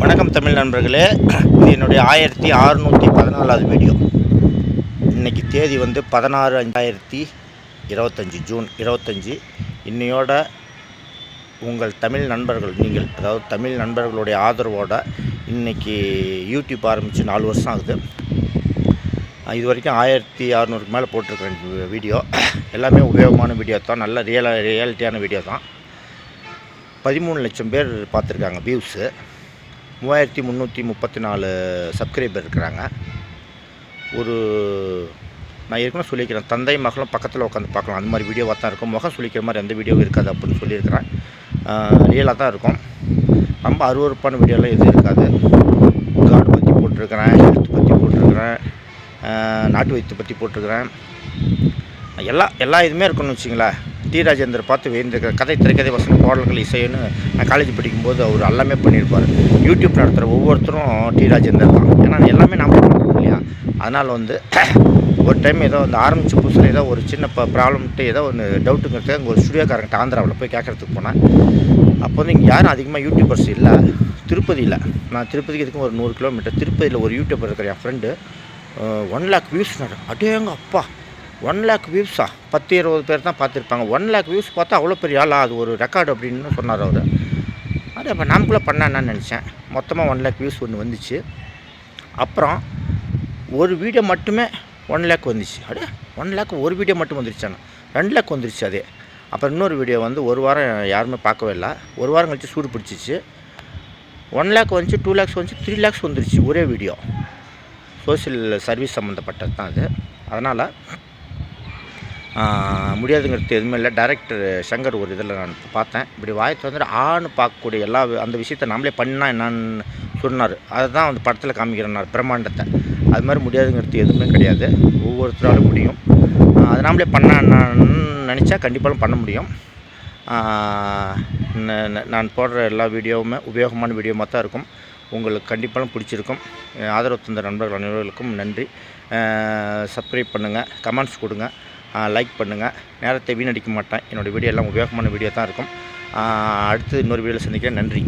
வணக்கம் தமிழ் நண்பர்களே, இது என்னுடைய 1614வது வீடியோ. இன்றைக்கி தேதி வந்து 16/5/2025 ஜூன் 25. இன்னையோட உங்கள் தமிழ் நண்பர்கள், நீங்கள் அதாவது தமிழ் நண்பர்களுடைய ஆதரவோடு இன்றைக்கி யூடியூப் ஆரம்பித்து 4 வருஷம் ஆகுது. இது வரைக்கும் 1600க்கு மேலே போட்டிருக்கிறேன் வீடியோ. எல்லாமே உபயோகமான வீடியோ தான், நல்ல ரியாலிட்டியான வீடியோ தான். 13 லட்சம் பேர் பார்த்துருக்காங்க வியூஸு. 3334 சப்ஸ்கிரைபர் இருக்கிறாங்க. நான் ஏற்கனவே சொல்லியிருக்கிறேன், தந்தை மகளும் பக்கத்தில் உட்காந்து பார்க்கலாம், அந்த மாதிரி வீடியோவாக தான் இருக்கும். முகம் சொல்லிக்கிற மாதிரி எந்த வீடியோவும் இருக்காது அப்படின்னு சொல்லியிருக்கிறேன். ரியலாக தான் இருக்கும். ரொம்ப அருவறுப்பான வீடியோலாம் எதுவும் இருக்காது. காடு பற்றி போட்டிருக்கிறேன், ஹெல்த் பற்றி போட்டிருக்கிறேன், நாட்டு வைத்திய பற்றி போட்டிருக்கிறேன். எல்லா இதுவுமே இருக்குன்னு வச்சிங்களேன். டி ராஜேந்தர் பார்த்து வேண்டியிருக்கிற கதை, திரைக்கதை, வசனம், பாடல்கள், இசைன்னு நான் காலேஜ் படிக்கும்போது அவர் எல்லாமே பண்ணியிருப்பார். யூடியூப் நடத்துகிற ஒவ்வொருத்தரும் டி ராஜேந்தர் தான். ஏன்னா எல்லாமே நாம் பண்ணுறோம் இல்லையா. அதனால் வந்து ஒரு டைம் ஏதோ அந்த ஆரம்பித்த புதுசில் ஏதோ ஒரு சின்ன ப்ராப்ளம்ட்டு ஏதோ ஒன்று டவுட்டுங்கிறது அங்கே ஒரு ஸ்டுடியோக்காரங்கிட்ட ஆந்திராவில் போய் கேட்குறதுக்கு போனேன். அப்போ வந்து இங்கே யாரும் அதிகமாக யூடியூபர்ஸ் இல்லை. திருப்பதியில், நான் திருப்பதிக்கு இதுக்கும் ஒரு 100 கிலோமீட்டர். திருப்பதியில் ஒரு யூடியூபர் இருக்கிற என் ஃப்ரெண்டு 1 லேக் வியூஸ். அடேங்க அப்பா, 1 லேக் வியூஸா? 10-20 பேர் தான் பார்த்துருப்பாங்க. 1 லேக் வியூஸ் பார்த்தா அவ்வளோ பெரிய ஆளா, அது ஒரு ரெக்கார்டு அப்படின்னு சொன்னார் அவர். அது அப்போ நாமக்குள்ளே பண்ணான்னு நினச்சேன். மொத்தமாக 1 லேக் வியூஸ் ஒன்று வந்துச்சு. அப்புறம் ஒரு வீடியோ மட்டுமே 1 லேக் வந்துச்சு. 1 லேக் ஒரு வீடியோ மட்டும் வந்துருச்சானே, 2 லேக் வந்துருச்சு அதே. அப்புறம் இன்னொரு வீடியோ வந்து ஒரு வாரம் யாருமே பார்க்கவே இல்லை. ஒரு வாரம் கழிச்சு சூடு பிடிச்சிச்சு. 1 லேக் வந்துச்சு, 2 லேக்ஸ் வந்துச்சு, 3 லேக்ஸ் வந்துருச்சு ஒரே வீடியோ. சோசியல் சர்வீஸ் சம்மந்தப்பட்டது தான் அது. அதனால் முடியாதுங்கிறது எதுவுமே இல்லை. டைரக்டர் சங்கர் ஒரு இதில் நான் பார்த்தேன், இப்படி வாயத்து வந்துட்டு ஆண் பார்க்கக்கூடிய அந்த விஷயத்தை நம்மளே பண்ணால் என்னான்னு சொன்னார். அதை தான் அந்த படத்தில் காமிக்கிறேன்னார், பிரம்மாண்டத்தை. அது மாதிரி முடியாதுங்கிறது எதுவுமே கிடையாது. ஒவ்வொருத்தராலும் முடியும். அது நாமளே பண்ணால் நினச்சா கண்டிப்பாக பண்ண முடியும். நான் போடுற எல்லா வீடியோவுமே உபயோகமான வீடியோமாக தான் இருக்கும். உங்களுக்கு கண்டிப்பாக பிடிச்சிருக்கும். ஆதரவு தந்த நண்பர்கள் அனைவர்களுக்கும் நன்றி. சப்ஸ்கிரைப் பண்ணுங்கள், கமெண்ட்ஸ் கொடுங்க, லைக் பண்ணுங்கள். நேரத்தை வீணடிக்க மாட்டேன். என்னோடய வீடியோ எல்லாம் உபயோகமான வீடியோ தான் இருக்கும். அடுத்து இன்னொரு வீடியோவில் சந்திக்கிறேன். நன்றி.